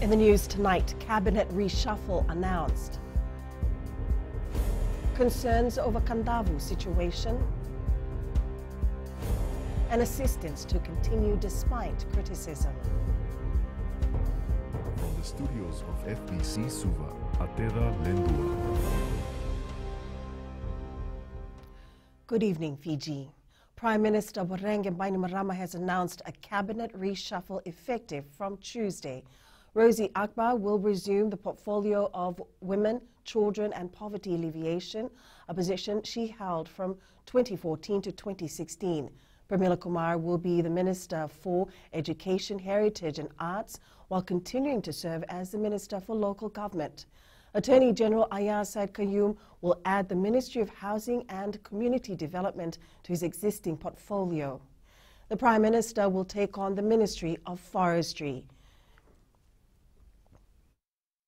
In the news tonight, cabinet reshuffle announced. Concerns over Kandavu situation. And assistance to continue despite criticism. From the studios of FBC Suva, Atera Lendua. Good evening, Fiji. Prime Minister Voreqe Bainimarama has announced a cabinet reshuffle effective from Tuesday. Rosie Akbar will resume the portfolio of Women, Children and Poverty Alleviation, a position she held from 2014 to 2016. Pramila Kumar will be the Minister for Education, Heritage and Arts, while continuing to serve as the Minister for Local Government. Attorney General Ayaz Said Qayyum will add the Ministry of Housing and Community Development to his existing portfolio. The Prime Minister will take on the Ministry of Forestry.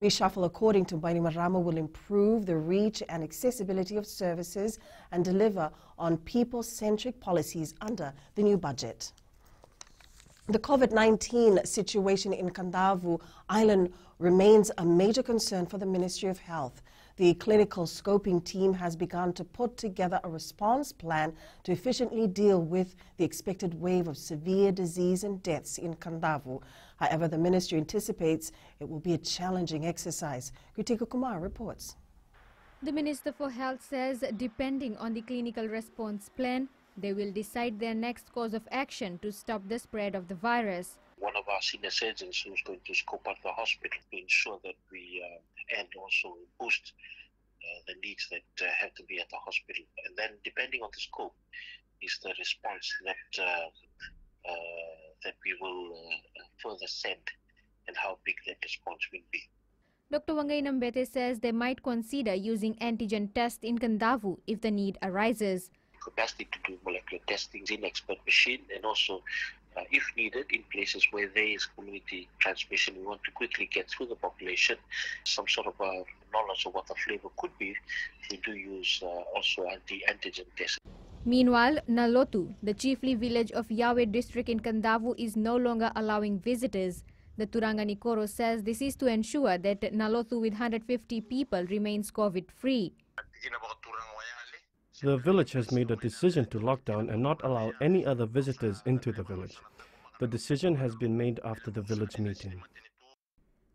Reshuffle, according to Bainimarama, will improve the reach and accessibility of services and deliver on people-centric policies under the new budget. The COVID-19 situation in Kandavu Island remains a major concern for the Ministry of Health. The clinical scoping team has begun to put together a response plan to efficiently deal with the expected wave of severe disease and deaths in Kandavu. However, the ministry anticipates it will be a challenging exercise. Kritika Kumar reports. The Minister for Health says, depending on the clinical response plan, they will decide their next course of action to stop the spread of the virus. One of our senior surgeons who's going to scope out the hospital to ensure that we and also boost the needs that have to be at the hospital. And then depending on the scope is the response that we will further send and how big that response will be. Dr. Wangai Nambete says they might consider using antigen tests in Kandavu if the need arises. Capacity to do molecular testing in expert machine, and also if needed in places where there is community transmission, we want to quickly get through the population some sort of knowledge of what the flavor could be. We do use also antigen tests. Meanwhile, Nalotu, the chiefly village of Yahweh district in Kandavu, is no longer allowing visitors. The Turanga Nikoro says this is to ensure that Nalotu with 150 people remains COVID-free. The village has made a decision to lock down and not allow any other visitors into the village. The decision has been made after the village meeting.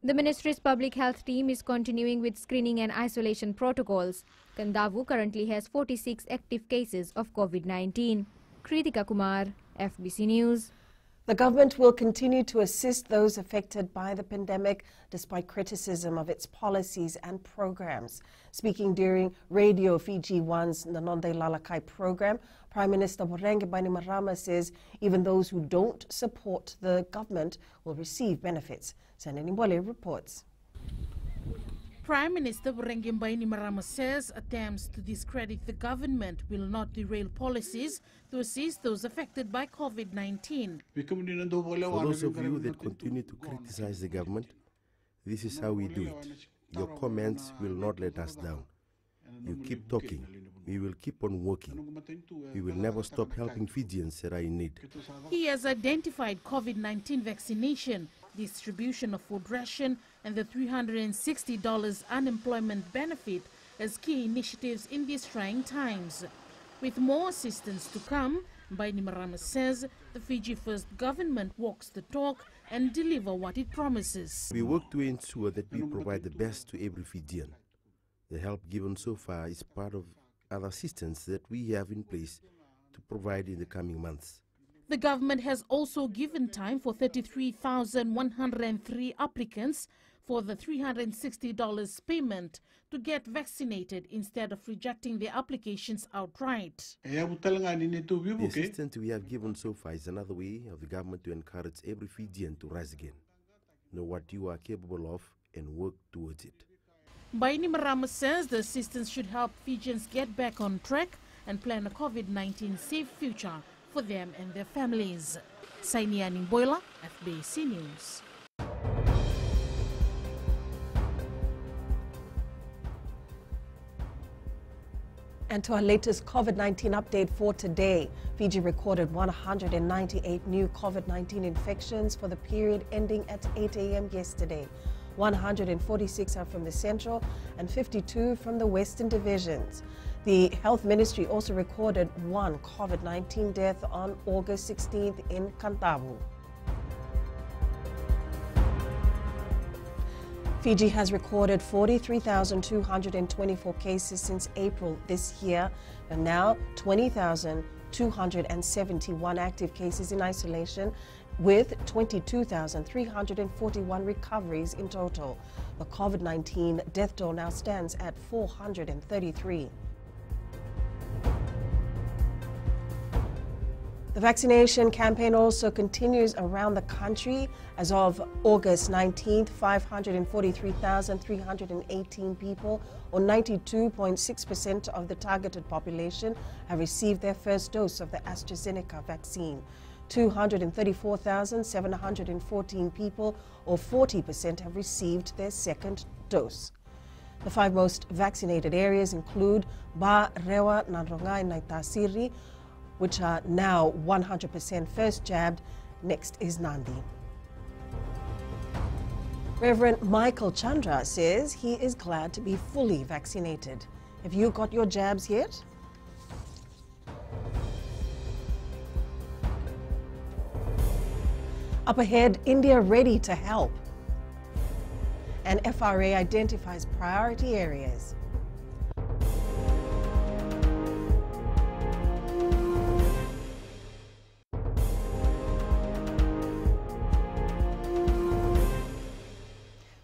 The Ministry's public health team is continuing with screening and isolation protocols. Kandavu currently has 46 active cases of COVID-19. Kritika Kumar, FBC News. The government will continue to assist those affected by the pandemic despite criticism of its policies and programs. Speaking during Radio Fiji One's Nanonde Lalakai program, Prime Minister Voreqe Bainimarama says even those who don't support the government will receive benefits. Sanani Mbole reports. Prime Minister Voreqe Bainimarama says attempts to discredit the government will not derail policies to assist those affected by COVID-19. For those of you that continue to criticize the government, this is how we do it. Your comments will not let us down. You keep talking. We will keep on working. We will never stop helping Fijians that are in need. He has identified COVID-19 vaccination, distribution of food ration, and the $360 unemployment benefit as key initiatives in these trying times. With more assistance to come, Bainimarama says the Fiji First government walks the talk and deliver what it promises. We work to ensure that we provide the best to every Fijian. The help given so far is part of other assistance that we have in place to provide in the coming months. The government has also given time for 33,103 applicants for the $360 payment to get vaccinated instead of rejecting their applications outright. The assistance we have given so far is another way of the government to encourage every Fijian to rise again, know what you are capable of and work towards it. Bainimarama says the assistance should help Fijians get back on track and plan a COVID-19 safe future for them and their families. Sainiani Boila, FBC News. And to our latest COVID-19 update for today, Fiji recorded 198 new COVID-19 infections for the period ending at 8 a.m. yesterday. 146 are from the Central and 52 from the Western divisions. The Health Ministry also recorded one COVID-19 death on August 16th in Kantavu. Fiji has recorded 43,224 cases since April this year, and now 20,271 active cases in isolation, with 22,341 recoveries in total. The COVID-19 death toll now stands at 433. The vaccination campaign also continues around the country. As of August 19th, 543,318 people, or 92.6% of the targeted population, have received their first dose of the AstraZeneca vaccine. 234,714 people, or 40%, have received their second dose. The 5 most vaccinated areas include Ba, Rewa, Nanrongai, and Naitasiri, which are now 100% first jabbed. Next is Nandi. Reverend Michael Chandra says he is glad to be fully vaccinated. Have you got your jabs yet? Up ahead, India ready to help. And FRA identifies priority areas.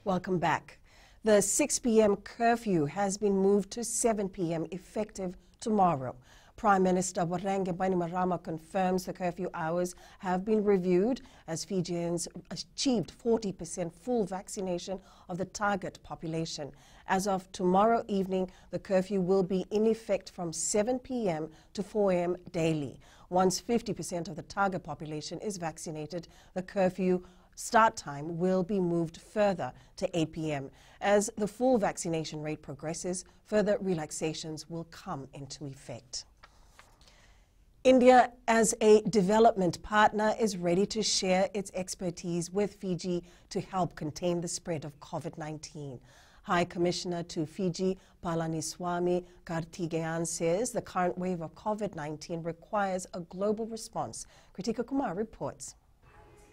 Welcome back. The 6 p.m. curfew has been moved to 7 p.m. effective tomorrow. Prime Minister Voreqe Bainimarama confirms the curfew hours have been reviewed as Fijians achieved 40% full vaccination of the target population. As of tomorrow evening, the curfew will be in effect from 7 p.m. to 4 a.m. daily. Once 50% of the target population is vaccinated, the curfew start time will be moved further to 8 p.m. As the full vaccination rate progresses, further relaxations will come into effect. India, as a development partner, is ready to share its expertise with Fiji to help contain the spread of COVID-19. High Commissioner to Fiji, Palaniswamy Karthikeyan, says the current wave of COVID-19 requires a global response. Kritika Kumar reports.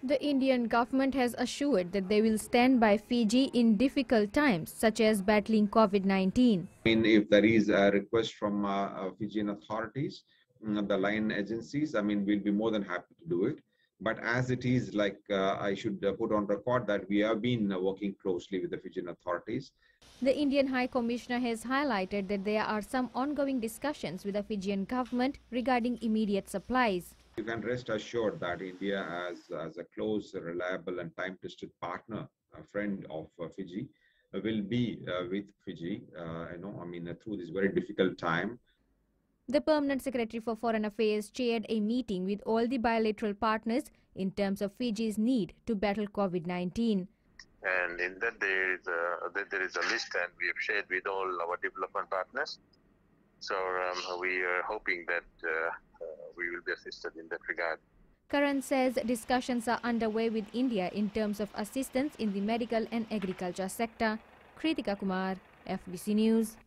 The Indian government has assured that they will stand by Fiji in difficult times, such as battling COVID-19. If there is a request from Fijian authorities, the line agencies, we'll be more than happy to do it. But as it is, I should put on record that we have been working closely with the Fijian authorities. The Indian High Commissioner has highlighted that there are some ongoing discussions with the Fijian government regarding immediate supplies. You can rest assured that India, as a close, reliable and time-tested partner, a friend of Fiji, will be with Fiji, through this very difficult time. The Permanent Secretary for Foreign Affairs chaired a meeting with all the bilateral partners in terms of Fiji's need to battle COVID-19. And in that there is a list, and we have shared with all our development partners. So we are hoping that we will be assisted in that regard. Karan says discussions are underway with India in terms of assistance in the medical and agriculture sector. Kritika Kumar, FBC News.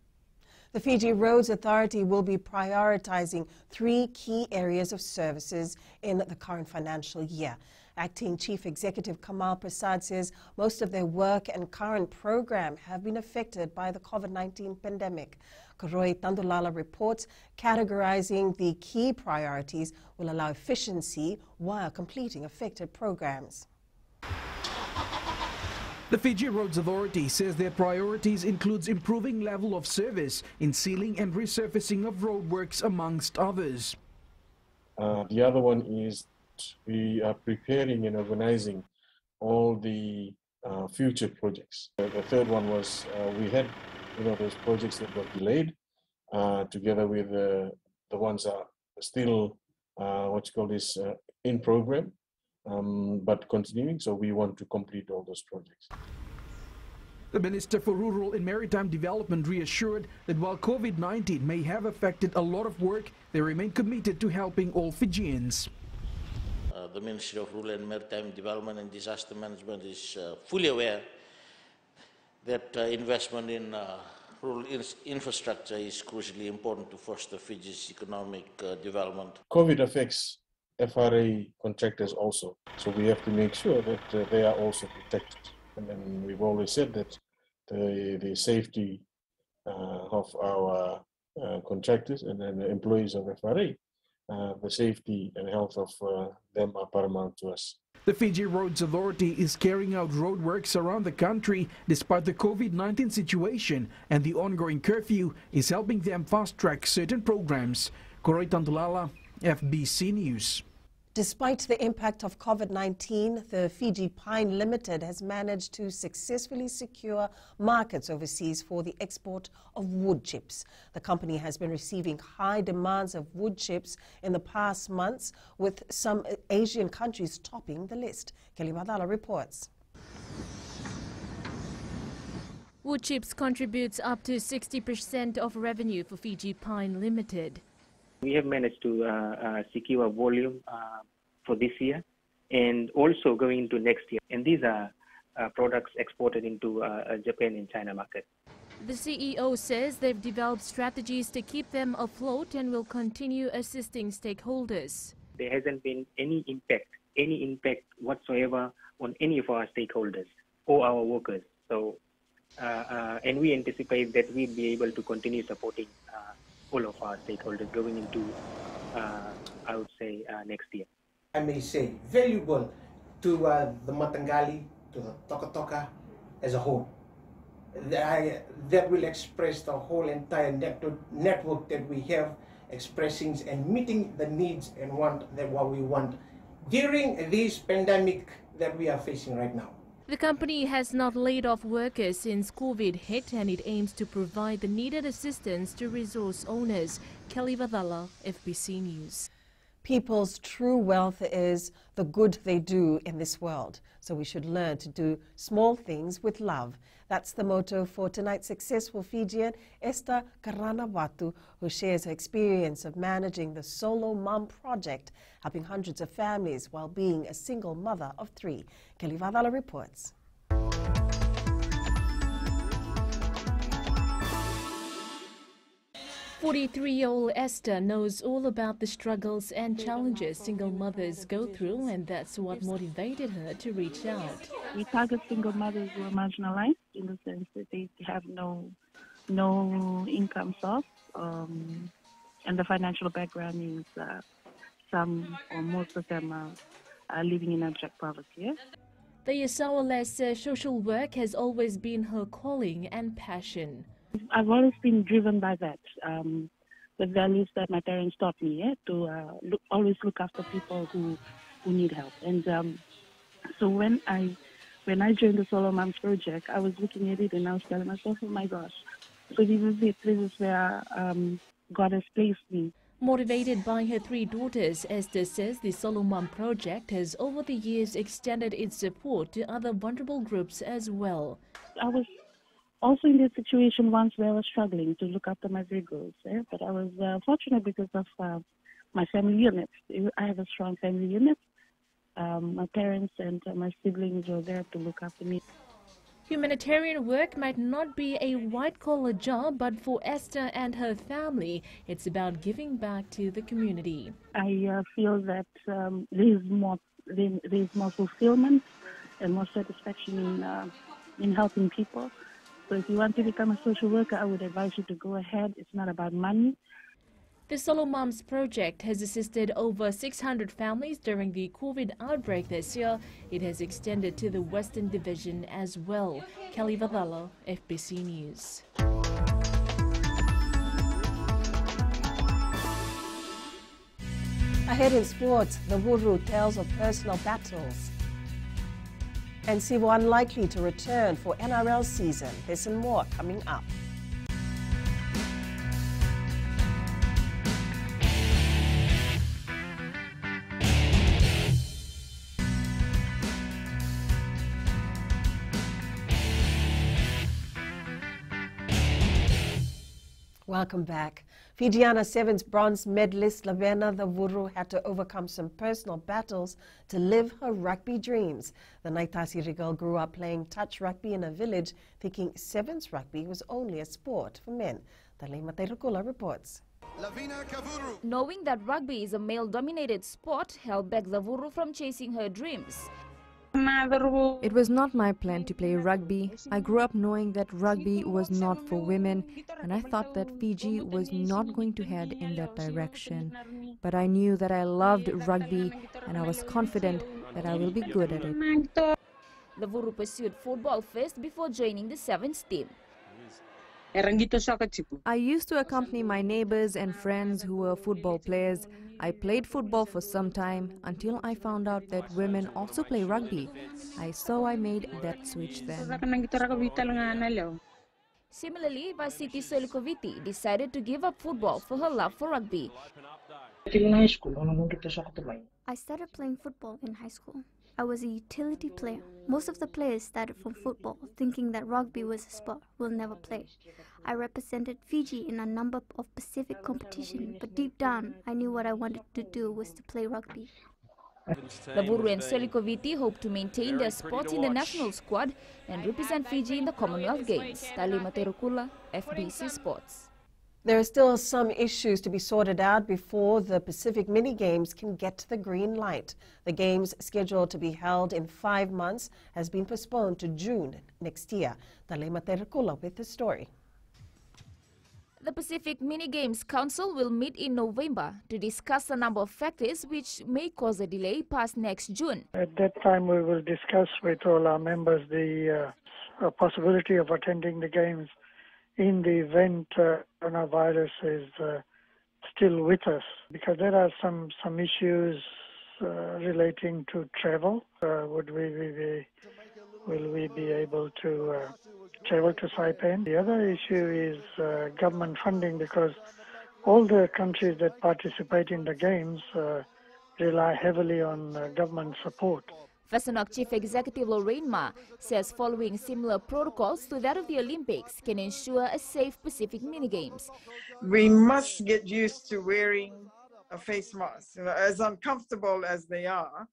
The Fiji Roads Authority will be prioritizing 3 key areas of services in the current financial year. Acting Chief Executive Kamal Prasad says most of their work and current program have been affected by the COVID-19 pandemic. Koroi Tandulala reports categorizing the key priorities will allow efficiency while completing affected programs. The Fiji Roads Authority says their priorities includes improving level of service in sealing and resurfacing of roadworks, amongst others. The other one is we are preparing and organizing all the future projects. The third one was we had those projects that were delayed together with the ones that are still in program. But continuing, so we want to complete all those projects. The Minister for Rural and Maritime Development reassured that while COVID-19 may have affected a lot of work, they remain committed to helping all Fijians. The Ministry of Rural and Maritime Development and Disaster Management is fully aware that investment in rural infrastructure is crucially important to foster Fiji's economic development. COVID affects FRA contractors also, so we have to make sure that they are also protected. And then we've always said that the safety of our contractors and then the employees of FRA, the safety and health of them are paramount to us. The Fiji Roads Authority is carrying out roadworks around the country despite the COVID-19 situation, and the ongoing curfew is helping them fast-track certain programs. Koroy Tantulala, FBC News. Despite the impact of COVID-19, the Fiji Pine Limited has managed to successfully secure markets overseas for the export of wood chips. The company has been receiving high demands of wood chips in the past months, with some Asian countries topping the list. Kelly Badala reports. Wood chips contributes up to 60% of revenue for Fiji Pine Limited. We have managed to secure volume for this year and also going into next year. And these are products exported into Japan and China market. The CEO says they've developed strategies to keep them afloat and will continue assisting stakeholders. There hasn't been any impact whatsoever on any of our stakeholders or our workers. So, and we anticipate that we'll be able to continue supporting all of our stakeholders going into, I would say, next year. I may say valuable to the Matangali, to the Toka Toka as a whole. That will express the whole entire network that we have, expressing and meeting the needs and what we want during this pandemic that we are facing right now. The company has not laid off workers since COVID hit, and it aims to provide the needed assistance to resource owners. Kelly Vadala, FBC News. People's true wealth is the good they do in this world, so we should learn to do small things with love. That's the motto for tonight's successful Fijian, Esther Karanawatu, who shares her experience of managing the Solo Mum Project, helping hundreds of families while being a single mother of 3. Kelly Vadala reports. 43-year-old Esther knows all about the struggles and challenges single mothers go through, and that's what motivated her to reach out. We target single mothers who are marginalized in the sense that they have no income source, and the financial background is some or most of them are living in abject poverty. Yeah? The Yasawa says social work has always been her calling and passion. I've always been driven by that, the values that my parents taught me, to always look after people who need help. And so when I joined the Solo Mums Project, I was looking at it and I was telling myself, oh my gosh, so this is it. This is where God has placed me. Motivated by her 3 daughters, Esther says the Solo Mum Project has over the years extended its support to other vulnerable groups as well. I was also in this situation once where I was struggling to look after my 3 girls, but I was fortunate because of my family unit. I have a strong family unit. My parents and my siblings were there to look after me. Humanitarian work might not be a white-collar job, but for Esther and her family, it's about giving back to the community. I feel that there is more fulfillment and more satisfaction in helping people. So if you want to become a social worker, I would advise you to go ahead. It's not about money. The Solo Mums Project has assisted over 600 families during the COVID outbreak this year. It has extended to the Western Division as well. Kelly Vadala, FBC News. Ahead in sports, the Wuru tells of personal battles. And Sivo unlikely to return for NRL season. There's some more coming up. Welcome back. Fijiana Sevens bronze medalist Lavena Thavuru had to overcome some personal battles to live her rugby dreams. The Naitasiri girl grew up playing touch rugby in a village, thinking sevens rugby was only a sport for men. Talema Teirukula reports. Knowing that rugby is a male-dominated sport held back Thavuru from chasing her dreams. It was not my plan to play rugby. I grew up knowing that rugby was not for women, and I thought that Fiji was not going to head in that direction. But I knew that I loved rugby, and I was confident that I will be good at it. Thavuru pursued football first before joining the sevens team. I used to accompany my neighbors and friends who were football players. I played football for some time until I found out that women also play rugby. So I made that switch then. Similarly, Vasiti Solikoviti decided to give up football for her love for rugby. I started playing football in high school. I was a utility player. Most of the players started from football, thinking that rugby was a sport we'll never play. I represented Fiji in a number of Pacific competitions, but deep down, I knew what I wanted to do was to play rugby. Thavuru and Solikoviti hope to maintain their spot in the national squad and represent Fiji in the Commonwealth Games. Talima Terukula, FBC Sports. There are still some issues to be sorted out before the Pacific Mini Games can get the green light. The Games, scheduled to be held in 5 months, has been postponed to June next year. Talema Terukula with the story. The Pacific Mini Games Council will meet in November to discuss a number of factors which may cause a delay past next June. At that time, we will discuss with all our members the possibility of attending the Games in the event coronavirus is still with us, because there are some issues relating to travel. Will we be able to travel to Saipan? The other issue is government funding, because all the countries that participate in the Games rely heavily on government support. FESANOC Chief Executive Lorraine Ma says following similar protocols to that of the Olympics can ensure a safe Pacific Mini Games. We must get used to wearing a face mask, as uncomfortable as they are.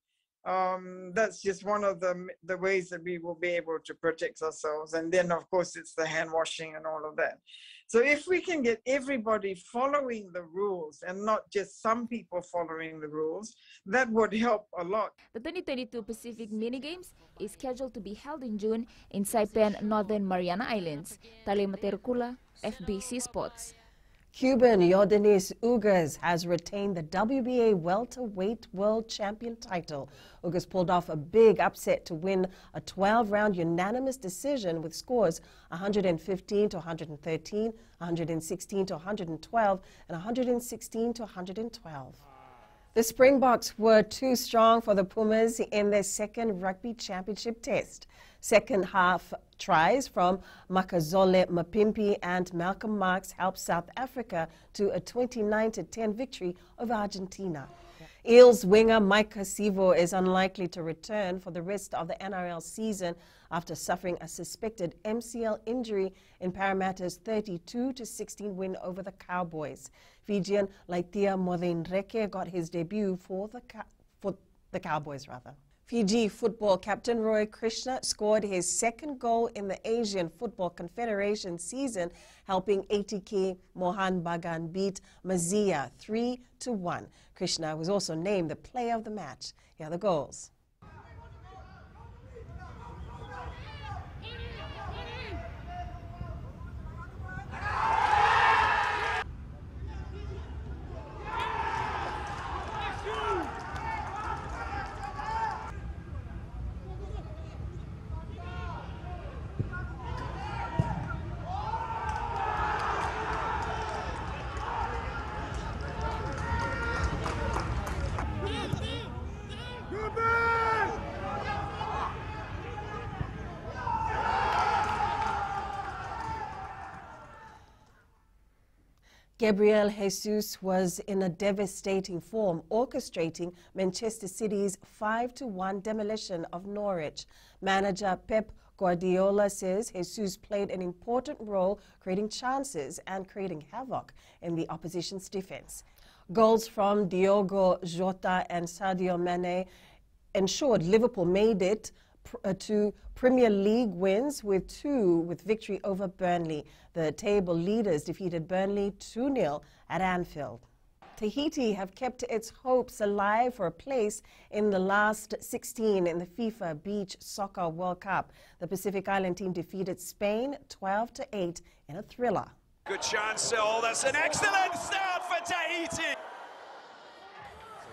That's just one of the ways that we will be able to protect ourselves. And then, of course, it's the hand washing and all of that. So if we can get everybody following the rules and not just some people following the rules, that would help a lot. The 2022 Pacific Mini Games is scheduled to be held in June in Saipan, Northern Mariana Islands. Talema Terukula, FBC Sports. Cuban Yordanis Ugas has retained the WBA welterweight world champion title. Ugas pulled off a big upset to win a 12-round unanimous decision with scores 115 to 113, 116 to 112, and 116 to 112. The Springboks were too strong for the Pumas in their second rugby championship test. Second half tries from Makazole Mapimpi and Malcolm Marx helped South Africa to a 29-10 victory over Argentina. Eels winger Mike Kasivo is unlikely to return for the rest of the NRL season after suffering a suspected MCL injury in Parramatta's 32-16 win over the Cowboys. Fijian Laitia Morenreke got his debut for the Cowboys. Fiji football captain Roy Krishna scored his second goal in the Asian Football Confederation season, helping ATK Mohan Bagan beat Mazia 3-1. Krishna was also named the player of the match. Here are the goals. Gabriel Jesus was in a devastating form, orchestrating Manchester City's 5-1 demolition of Norwich. Manager Pep Guardiola says Jesus played an important role creating chances and creating havoc in the opposition's defense. Goals from Diogo Jota and Sadio Mane ensured Liverpool made it to Premier League wins with victory over Burnley. The table leaders defeated Burnley 2-0 at Anfield. Tahiti have kept its hopes alive for a place in the last 16 in the FIFA Beach Soccer World Cup. The Pacific Island team defeated Spain 12-8 in a thriller. Good chance, oh, that's an excellent start for Tahiti.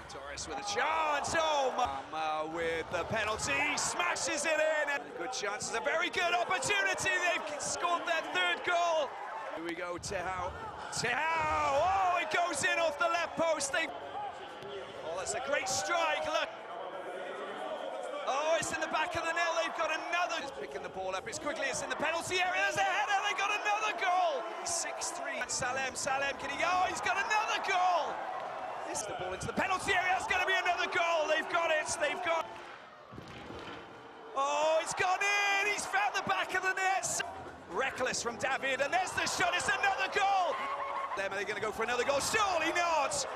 Torres with a chance, oh, with the penalty, smashes it in, and good chance, it's a very good opportunity, they've scored their third goal. Here we go, Tehau, oh, it goes in off the left post, oh, that's a great strike, look. Oh, it's in the back of the net, they've got another, just picking the ball up, it's quickly, it's in the penalty area, there's a header, they got another goal. 6-3, Salem, can he go? Oh, he's got another goal. This is the ball into the penalty area, it's going to be another goal, they've got it, oh, it's gone in, he's found the back of the net. Reckless from David, and there's the shot, it's another goal. Are they going to go for another goal? Surely not. So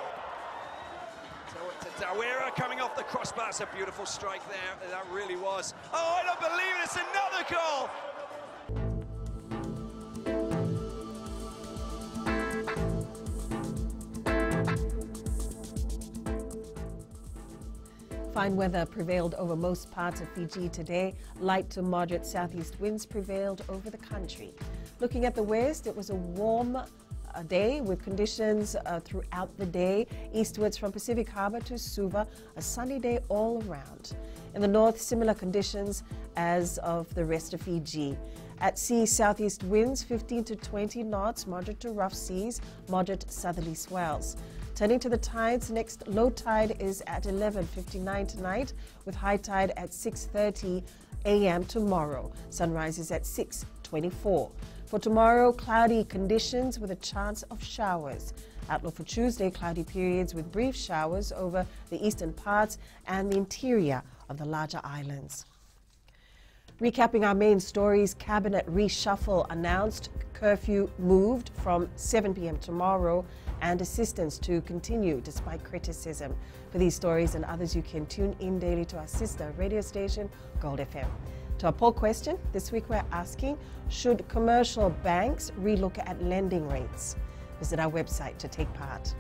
to Dawira coming off the crossbar, that's a beautiful strike there, that really was. Oh, I don't believe it, it's another goal. Fine weather prevailed over most parts of Fiji today. Light to moderate southeast winds prevailed over the country. Looking at the west, it was a warm day with conditions throughout the day. Eastwards from Pacific Harbour to Suva, a sunny day all around. In the north, similar conditions as of the rest of Fiji. At sea, southeast winds 15 to 20 knots, moderate to rough seas, moderate southerly swells. Turning to the tides, next low tide is at 11:59 tonight, with high tide at 6:30 a.m. tomorrow. Sunrise is at 6:24. For tomorrow, cloudy conditions with a chance of showers. Outlook for Tuesday, cloudy periods with brief showers over the eastern parts and the interior of the larger islands. Recapping our main stories, cabinet reshuffle announced, curfew moved from 7 p.m. tomorrow, and assistance to continue despite criticism. For these stories and others, you can tune in daily to our sister radio station, Gold FM. To our poll question, this week we're asking, should commercial banks relook at lending rates? Visit our website to take part.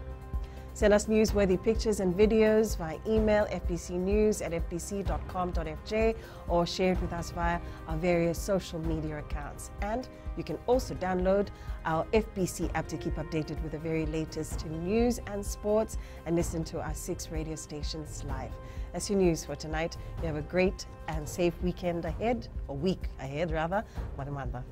Send us newsworthy pictures and videos via email fbcnews@fbc.com.fj or share it with us via our various social media accounts. And you can also download our FBC app to keep updated with the very latest news and sports and listen to our 6 radio stations live. That's your news for tonight. You have a great and safe weekend ahead, or week ahead rather. Maramanda.